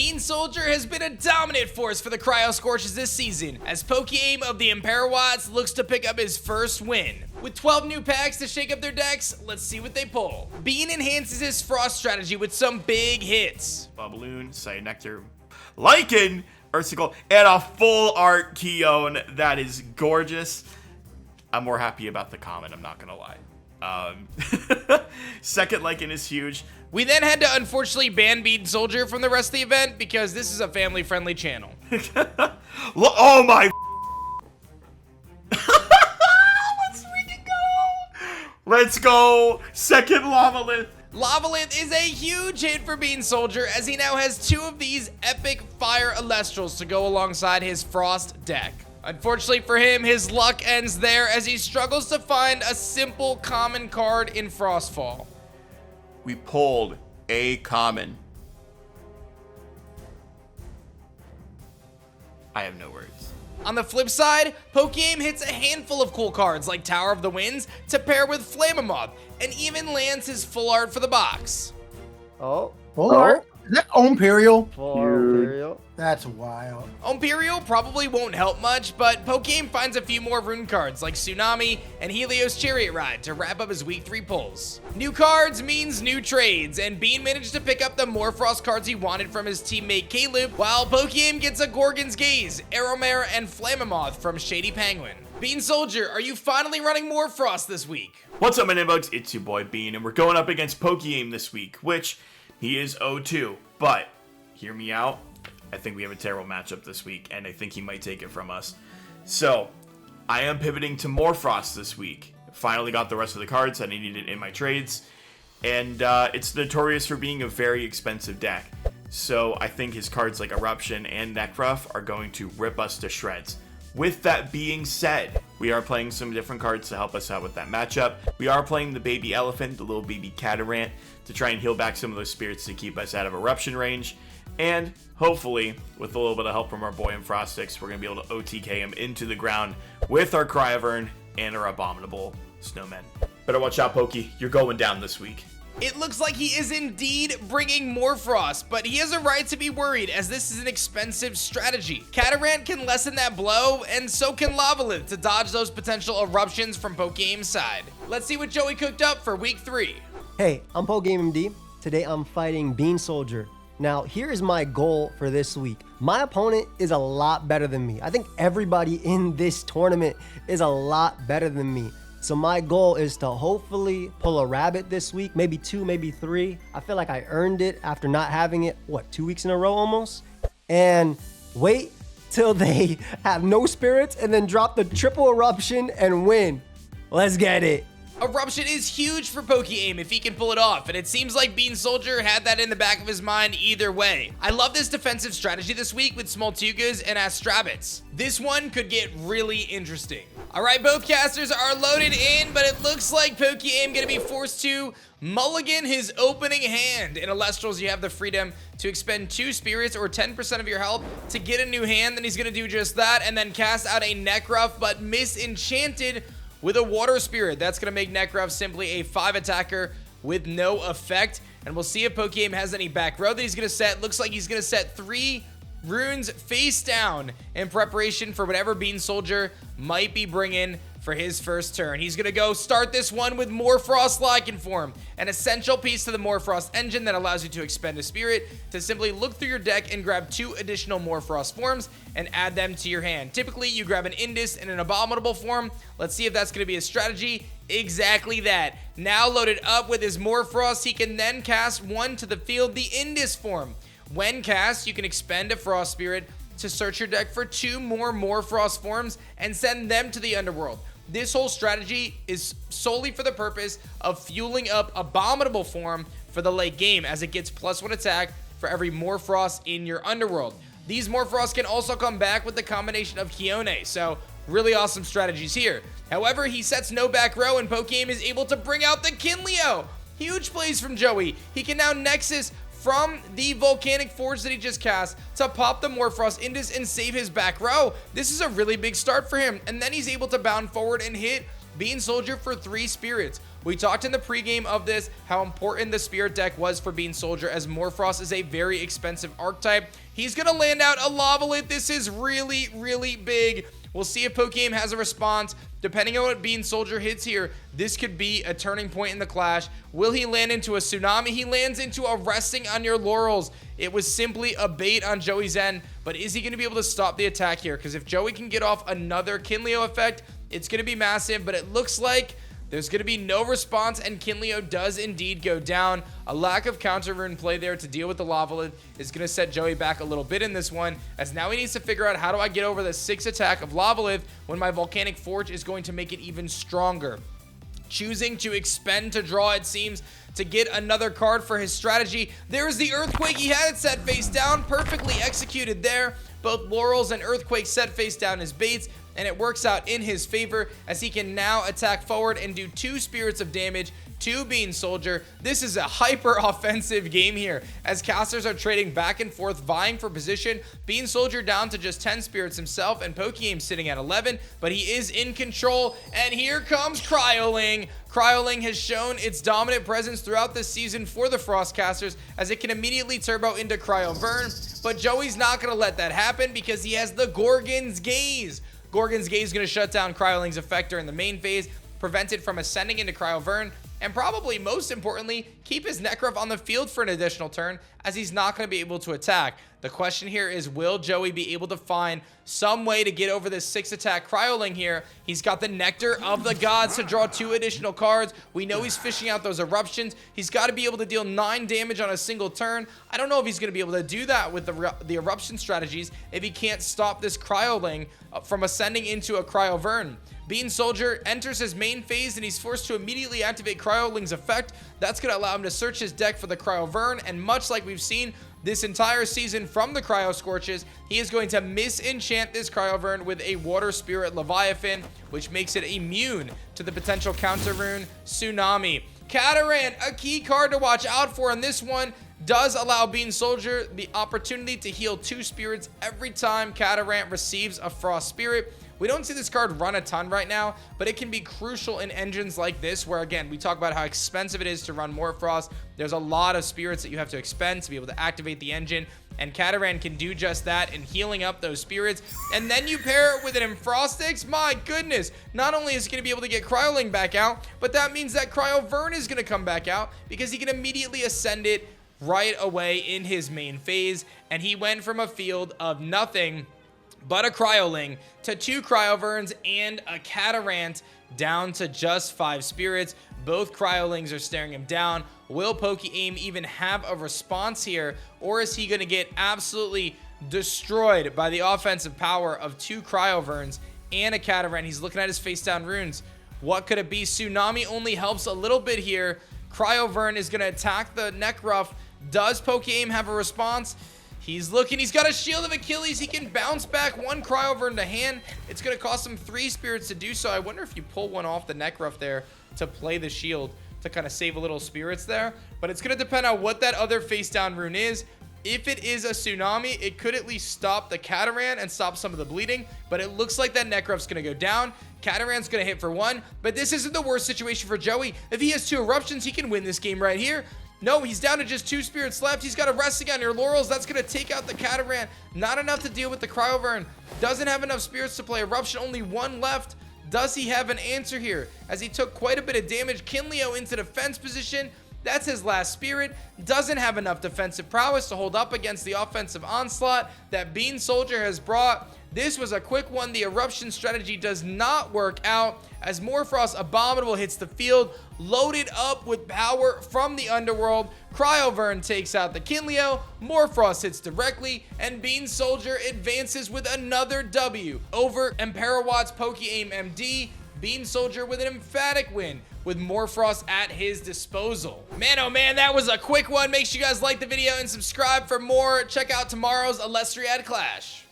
BeanSoldier has been a dominant force for the Cryo Scorches this season, as PokeAim of the Imperawatts looks to pick up his first win. With 12 new packs to shake up their decks, let's see what they pull. Bean enhances his Frost strategy with some big hits. Balloon, Nectar, Lycan, Ursicle, and a full art Keone. That is gorgeous. I'm more happy about the common, I'm not gonna lie. Second Lycan is huge. We then had to unfortunately ban BeanSoldier from the rest of the event because this is a family-friendly channel. Oh my! Let's freaking go! Let's go! Second Lavalith. Lavalith is a huge hit for BeanSoldier as he now has 2 of these epic fire Elestrals to go alongside his Frost deck. Unfortunately for him, his luck ends there as he struggles to find a simple common card in Frostfall. We pulled a common. I have no words. On the flip side, PokeAim hits a handful of cool cards like Tower of the Winds to pair with Flamemoth, and even lands his full art for the box. Oh. Full art? Is that Imperial? Full Imperial. That's wild. Imperial probably won't help much, but PokeAim finds a few more rune cards like Tsunami and Helios Chariot Ride to wrap up his week 3 pulls. New cards means new trades, and Bean managed to pick up the Morfrost cards he wanted from his teammate Caleb, while PokeAim gets a Gorgon's Gaze, Arrowmare, and Flamemoth from Shady Penguin. BeanSoldier, are you finally running Morfrost this week? What's up, my inbox? It's your boy Bean, and we're going up against PokeAim this week, which he is 0-2, but hear me out. I think we have a terrible matchup this week, and I think he might take it from us. So, I am pivoting to Morfrost this week. Finally got the rest of the cards that I needed in my trades, and it's notorious for being a very expensive deck. So, I think his cards like Eruption and Necruff are going to rip us to shreds. With that being said, we are playing some different cards to help us out with that matchup. We are playing the baby elephant, the little baby Catarant, to try and heal back some of those spirits to keep us out of Eruption range. And hopefully, with a little bit of help from our boy in Frostix, we're going to be able to OTK him into the ground with our Cryovern and our Abominable Snowmen. Better watch out, Pokey. You're going down this week. It looks like he is indeed bringing Morfrost, but he has a right to be worried as this is an expensive strategy. Catarant can lessen that blow, and so can Lavalith to dodge those potential eruptions from PokeAim's side. Let's see what Joey cooked up for week 3. Hey, I'm PokeaimMD. Today I'm fighting BeanSoldier. Now, here is my goal for this week. My opponent is a lot better than me. I think everybody in this tournament is a lot better than me. So my goal is to hopefully pull a rabbit this week, maybe 2, maybe 3. I feel like I earned it after not having it, 2 weeks in a row almost? And wait till they have no spirits and then drop the triple eruption and win. Let's get it. Eruption is huge for PokeAim if he can pull it off, and it seems like BeanSoldier had that in the back of his mind either way. I love this defensive strategy this week with Smoltugas and Astrabits. This one could get really interesting. Alright, both casters are loaded in, but it looks like PokeAim gonna be forced to mulligan his opening hand. In Elestrals, you have the freedom to expend 2 spirits or 10% of your health to get a new hand. Then he's gonna do just that and then cast out a Necruff, but misenchanted with a water spirit. That's going to make Necruff simply a 5 attacker with no effect. And we'll see if PokeAim has any back row that he's going to set. Looks like he's going to set 3 runes face down in preparation for whatever BeanSoldier might be bringing for his first turn. He's going to go start this one with Morfrost Lycan form, an essential piece to the Morfrost engine that allows you to expend a spirit to simply look through your deck and grab 2 additional Morfrost forms and add them to your hand. Typically, you grab an Indus and an Abominable form. Let's see if that's going to be a strategy. Exactly that. Now loaded up with his Morfrost, he can then cast 1 to the field, the Indus form. When cast, you can expend a Frost Spirit to search your deck for 2 more Morfrost forms and send them to the Underworld. This whole strategy is solely for the purpose of fueling up Abominable form for the late game, as it gets +1 attack for every Morfrost in your Underworld. These Morfrost can also come back with the combination of Keone, so really awesome strategies here. However, he sets no back row, and PokeAim is able to bring out the Kinleo. Huge plays from Joey. He can now Nexus from the Volcanic Forge that he just cast to pop the Morfrost Indus and save his back row. This is a really big start for him, and then he's able to bound forward and hit BeanSoldier for 3 spirits. We talked in the pregame of this how important the Spirit deck was for BeanSoldier, as Morphrost is a very expensive archetype. He's going to land out a Lavalit. This is really, really big. We'll see if PokeaimMD has a response. Depending on what BeanSoldier hits here, this could be a turning point in the clash. Will he land into a Tsunami? He lands into a Resting on Your Laurels. It was simply a bait on Joey's end, but is he going to be able to stop the attack here? Because if Joey can get off another Kinleo effect, it's going to be massive, but it looks like there's going to be no response, and Kinleo does indeed go down. A lack of counter rune play there to deal with the Lavalit is going to set Joey back a little bit in this one, as now he needs to figure out how do I get over the 6 attack of Lavalit when my Volcanic Forge is going to make it even stronger. Choosing to expend to draw, it seems, to get another card for his strategy. There is the Earthquake. He had it set face down, perfectly executed there. Both Laurels and Earthquake set face down as baits, and it works out in his favor as he can now attack forward and do 2 spirits of damage to BeanSoldier. This is a hyper offensive game here as casters are trading back and forth, vying for position. BeanSoldier down to just 10 spirits himself, and PokeaimMD sitting at 11, but he is in control. And here comes Cryoling. Cryoling has shown its dominant presence throughout this season for the Frostcasters, as it can immediately turbo into Cryovern, but Joey's not going to let that happen because he has the Gorgon's Gaze. Gorgon's Gaze is going to shut down Cryoling's effect during the main phase, prevent it from ascending into Cryovern, and probably most importantly, keep his Necruff on the field for an additional turn, as he's not going to be able to attack. The question here is, will Joey be able to find some way to get over this 6 attack Cryoling here? He's got the Nectar of the Gods to draw 2 additional cards. We know he's fishing out those Eruptions. He's got to be able to deal 9 damage on a single turn. I don't know if he's going to be able to do that with the Eruption strategies if he can't stop this Cryoling from ascending into a Cryovern. BeanSoldier enters his main phase, and he's forced to immediately activate Cryoling's effect. That's going to allow him to search his deck for the Cryovern, and much like we've seen this entire season from the Cryo Scorches, he is going to misenchant this Cryovern with a Water Spirit Leviathan, which makes it immune to the potential counter rune Tsunami. Catarant, a key card to watch out for in this one, does allow BeanSoldier the opportunity to heal 2 spirits every time Catarant receives a Frost Spirit. We don't see this card run a ton right now, but it can be crucial in engines like this, where again, we talk about how expensive it is to run Morphrost. There's a lot of spirits that you have to expend to be able to activate the engine, and Catarant can do just that in healing up those spirits. And then you pair it with an Enfrostix. My goodness, not only is he going to be able to get Cryoling back out, but that means that Cryovern is going to come back out because he can immediately ascend it right away in his main phase. And he went from a field of nothing but a Cryoling to 2 Cryoverns and a Catarant, down to just 5 spirits. Both Cryolings are staring him down. Will PokeaimMD even have a response here, or is he going to get absolutely destroyed by the offensive power of 2 Cryoverns and a Catarant? He's looking at his face down runes. What could it be? Tsunami only helps a little bit here. Cryovern is going to attack the Necruff. Does PokeaimMD have a response? He's looking. He's got a Shield of Achilles. He can bounce back 1 Cryovern to hand. It's going to cost him 3 spirits to do so. I wonder if you pull one off the Necruff there to play the shield to kind of save a little spirits there. But it's going to depend on what that other face down rune is. If it is a Tsunami, it could at least stop the Catarant and stop some of the bleeding. But it looks like that Necruff's going to go down. Catarant's going to hit for 1. But this isn't the worst situation for Joey. If he has 2 Eruptions, he can win this game right here. No, he's down to just 2 spirits left. He's got a Resting on Your Laurels. That's going to take out the Catarant. Not enough to deal with the Cryovern. Doesn't have enough spirits to play Eruption. Only 1 left. Does he have an answer here? As he took quite a bit of damage. Kinleo into defense position. That's his last spirit. Doesn't have enough defensive prowess to hold up against the offensive onslaught that BeanSoldier has brought. This was a quick one. The Eruption strategy does not work out as Morphrost Abominable hits the field, loaded up with power from the underworld. Cryovern takes out the Kinleo, Morphrost hits directly, and BeanSoldier advances with another W over Emperawatt's PokeaimMD. BeanSoldier with an emphatic win with Morphrost at his disposal. Man, oh man, that was a quick one. Make sure you guys like the video and subscribe for more. Check out tomorrow's Elestriad Clash.